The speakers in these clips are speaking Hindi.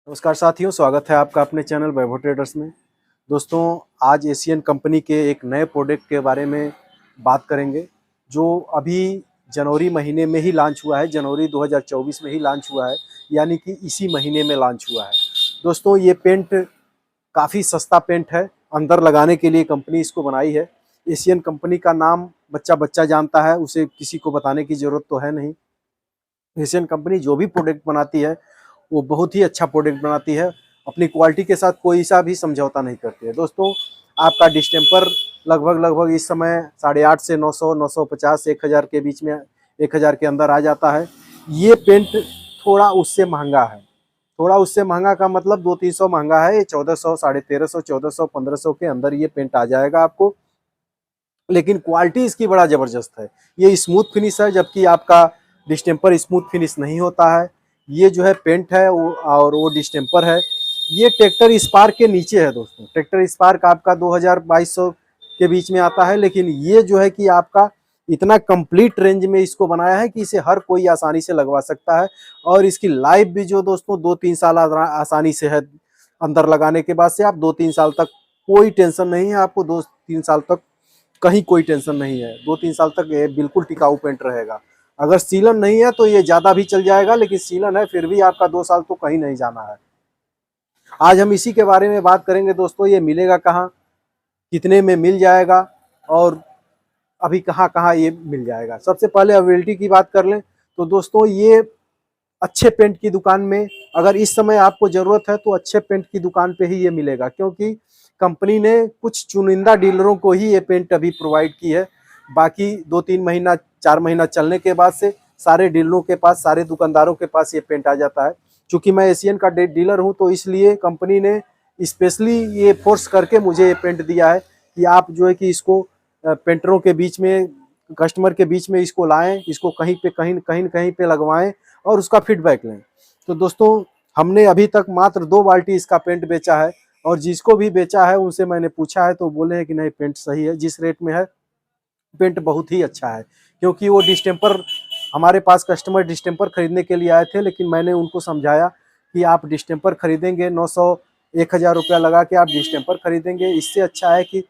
नमस्कार साथियों, स्वागत है आपका अपने चैनल वैभव ट्रेडर्स में। दोस्तों, आज एशियन कंपनी के एक नए प्रोडक्ट के बारे में बात करेंगे जो अभी जनवरी महीने में ही लॉन्च हुआ है। जनवरी 2024 में ही लॉन्च हुआ है, यानी कि इसी महीने में लॉन्च हुआ है। दोस्तों, ये पेंट काफ़ी सस्ता पेंट है। अंदर लगाने के लिए कंपनी इसको बनाई है। एशियन कंपनी का नाम बच्चा बच्चा जानता है, उसे किसी को बताने की ज़रूरत तो है नहीं। एशियन कंपनी जो भी प्रोडक्ट बनाती है वो बहुत ही अच्छा प्रोडक्ट बनाती है। अपनी क्वालिटी के साथ कोई सा भी समझौता नहीं करती है। दोस्तों, आपका डिस्टेम्पर लगभग इस समय 850 से 900, 950, 1000 के बीच में, 1000 के अंदर आ जाता है। ये पेंट थोड़ा उससे महंगा है। थोड़ा उससे महंगा का मतलब 200-300 महंगा है। ये 1400, 1350, 1400, 1500 के अंदर ये पेंट आ जाएगा आपको। लेकिन क्वालिटी इसकी बड़ा ज़बरदस्त है। ये स्मूथ फिनिश है, जबकि आपका डिस्टेम्पर स्मूथ फिनिश नहीं होता है। ये जो है पेंट है वो डिस्टेम्पर है। ये ट्रैक्टर स्पार्क के नीचे है दोस्तों। ट्रैक्टर स्पार्क आपका 2000-2200 के बीच में आता है, लेकिन ये जो है कि आपका इतना कंप्लीट रेंज में इसको बनाया है कि इसे हर कोई आसानी से लगवा सकता है। और इसकी लाइफ भी जो दोस्तों 2-3 साल आसानी से है। अंदर लगाने के बाद से आप 2-3 साल तक कोई टेंशन नहीं है आपको। 2-3 साल तक कहीं कोई टेंशन नहीं है। 2-3 साल तक ये बिल्कुल टिकाऊ पेंट रहेगा। अगर सीलन नहीं है तो ये ज़्यादा भी चल जाएगा, लेकिन सीलन है फिर भी आपका 2 साल तो कहीं नहीं जाना है। आज हम इसी के बारे में बात करेंगे दोस्तों। ये मिलेगा कहाँ, कितने में मिल जाएगा और अभी कहाँ-कहाँ ये मिल जाएगा। सबसे पहले अवेलेबिलिटी की बात कर लें तो दोस्तों, ये अच्छे पेंट की दुकान में अगर इस समय आपको ज़रूरत है तो अच्छे पेंट की दुकान पे ही ये मिलेगा, क्योंकि कंपनी ने कुछ चुनिंदा डीलरों को ही ये पेंट अभी प्रोवाइड की है। बाकी 2-3 महीना 4 महीना चलने के बाद से सारे डीलरों के पास, सारे दुकानदारों के पास ये पेंट आ जाता है। चूँकि मैं एशियन का डीलर हूँ तो इसलिए कंपनी ने स्पेशली ये फोर्स करके मुझे ये पेंट दिया है कि आप जो है कि इसको पेंटरों के बीच में, कस्टमर के बीच में इसको लाएँ, इसको कहीं पे कहीं पे लगवाएँ और उसका फीडबैक लें। तो दोस्तों, हमने अभी तक मात्र 2 बाल्टी इसका पेंट बेचा है और जिसको भी बेचा है उनसे मैंने पूछा है तो बोले हैं कि नहीं, पेंट सही है, जिस रेट में है पेंट बहुत ही अच्छा है। क्योंकि वो डिस्टेम्पर, हमारे पास कस्टमर डिस्टेम्पर खरीदने के लिए आए थे, लेकिन मैंने उनको समझाया कि आप डिस्टेम्पर खरीदेंगे 900, 1000 रुपया लगा के आप डिस्टेम्पर खरीदेंगे, इससे अच्छा है कि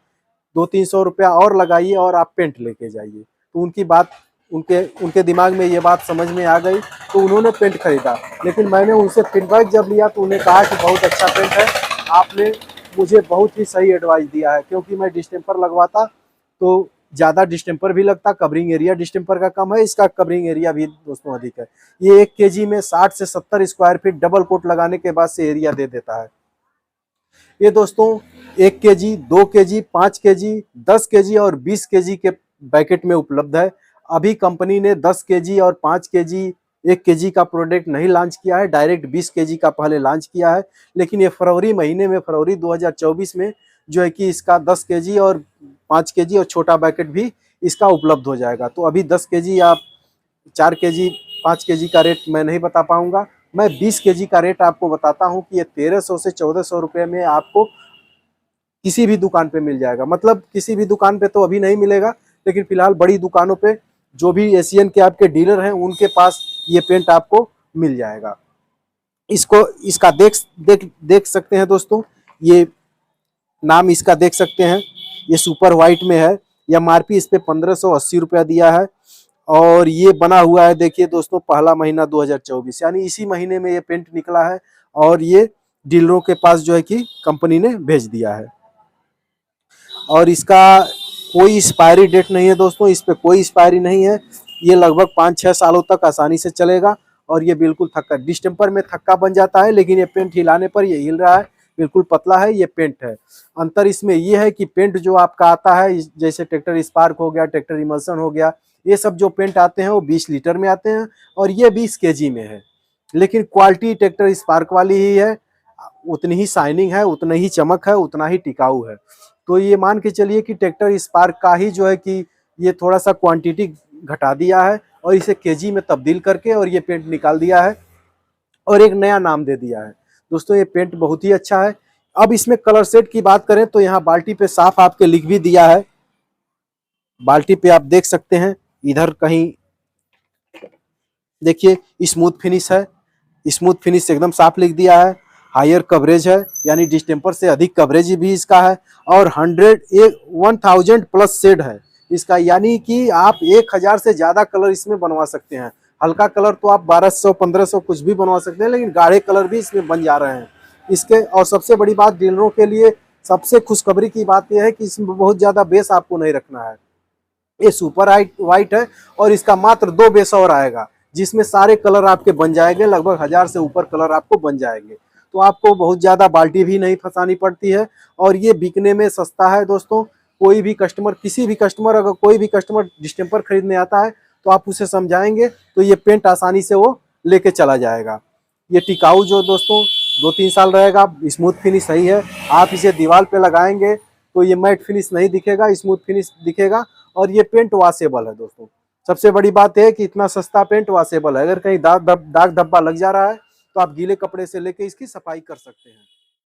200-300 रुपया और लगाइए और आप पेंट लेके जाइए। तो उनकी बात, उनके उनके दिमाग में ये बात समझ में आ गई तो उन्होंने पेंट खरीदा। लेकिन मैंने उनसे फीडबैक जब लिया तो उन्हें कहा कि बहुत अच्छा पेंट है, आपने मुझे बहुत ही सही एडवाइस दिया है। क्योंकि मैं डिस्टेम्पर लगवाता तो ज़्यादा डिस्टेम्पर भी लगता, कवरिंग एरिया डिस्टेम्पर का कम है, इसका कवरिंग एरिया भी दोस्तों अधिक है। ये 1 केजी में 60 से 70 स्क्वायर फीट डबल कोट लगाने के बाद से एरिया दे देता है। ये दोस्तों 1 केजी, 2 केजी, 5 केजी, 10 केजी और 20 केजी के पैकेट में उपलब्ध है। अभी कंपनी ने 10 केजी और 5 केजी, 1 केजी का प्रोडक्ट नहीं लॉन्च किया है, डायरेक्ट 20 केजी का पहले लॉन्च किया है। लेकिन ये फरवरी महीने में, फरवरी 2024 में जो है कि इसका 10 केजी और 5 केजी और छोटा पैकेट भी इसका उपलब्ध हो जाएगा। तो अभी 10 केजी या 4 केजी, 5 केजी का रेट मैं नहीं बता पाऊँगा। मैं 20 केजी का रेट आपको बताता हूँ कि ये 1300 से 1400 रुपये में आपको किसी भी दुकान पे मिल जाएगा। मतलब किसी भी दुकान पे तो अभी नहीं मिलेगा, लेकिन फिलहाल बड़ी दुकानों पे जो भी एशियन के आपके डीलर हैं उनके पास ये पेंट आपको मिल जाएगा। इसको, इसका देख देख देख सकते हैं दोस्तों, ये नाम इसका देख सकते हैं, ये सुपर व्हाइट में है। एमआरपी इस पे 1580 रुपया दिया है और ये बना हुआ है, देखिए दोस्तों, पहला महीना 2024, यानी इसी महीने में ये पेंट निकला है और ये डीलरों के पास जो है कि कंपनी ने भेज दिया है। और इसका कोई एक्सपायरी डेट नहीं है दोस्तों, इस पे कोई एक्सपायरी नहीं है। ये लगभग 5-6 सालों तक आसानी से चलेगा और ये बिल्कुल थक्का, डिस्टेम्पर में थक्का बन जाता है, लेकिन ये पेंट हिलाने पर ये हिल रहा है, बिल्कुल पतला है, ये पेंट है। अंतर इसमें ये है कि पेंट जो आपका आता है, जैसे ट्रैक्टर स्पार्क हो गया, ट्रैक्टर इमल्सन हो गया, ये सब जो पेंट आते हैं वो 20 लीटर में आते हैं और ये 20 केजी में है। लेकिन क्वालिटी ट्रैक्टर स्पार्क वाली ही है, उतनी ही शाइनिंग है, उतना ही चमक है, उतना ही टिकाऊ है। तो ये मान के चलिए कि ट्रैक्टर स्पार्क का ही जो है कि ये थोड़ा सा क्वांटिटी घटा दिया है और इसे केजी में तब्दील करके और ये पेंट निकाल दिया है और एक नया नाम दे दिया है। दोस्तों, ये पेंट बहुत ही अच्छा है। अब इसमें कलर सेट की बात करें तो यहाँ बाल्टी पे साफ आपके लिख भी दिया है। बाल्टी पे आप देख सकते हैं, इधर कहीं देखिए स्मूथ फिनिश है, स्मूथ फिनिश एकदम साफ लिख दिया है। हायर कवरेज है, यानी डिस्टेम्पर से अधिक कवरेज भी इसका है। और 1000 प्लस शेड है इसका, यानी कि आप 1000 से ज़्यादा कलर इसमें बनवा सकते हैं। हल्का कलर तो आप 1200 1500 कुछ भी बनवा सकते हैं, लेकिन गाढ़े कलर भी इसमें बन जा रहे हैं इसके। और सबसे बड़ी बात डीलरों के लिए सबसे खुशखबरी की बात यह है कि इसमें बहुत ज़्यादा बेस आपको नहीं रखना है। ये सुपर वाइट है और इसका मात्र 2 बेस और आएगा, जिसमें सारे कलर आपके बन जाएंगे। लगभग 1000 से ऊपर कलर आपको बन जाएंगे, तो आपको बहुत ज़्यादा बाल्टी भी नहीं फंसानी पड़ती है। और ये बिकने में सस्ता है दोस्तों। कोई भी कस्टमर, किसी भी कस्टमर, अगर कोई भी कस्टमर डिस्टेम्पर खरीदने आता है तो आप उसे समझाएंगे तो ये पेंट आसानी से वो लेके चला जाएगा। ये टिकाऊ जो दोस्तों 2-3 साल रहेगा, स्मूथ फिनिश सही है। आप इसे दीवार पे लगाएंगे तो ये मैट फिनिश नहीं दिखेगा, स्मूथ फिनिश दिखेगा। और ये पेंट वॉशेबल है दोस्तों। सबसे बड़ी बात है कि इतना सस्ता पेंट वॉशेबल है। अगर कहीं दाग धब्बा लग जा रहा है तो आप गीले कपड़े से लेके इसकी सफाई कर सकते हैं।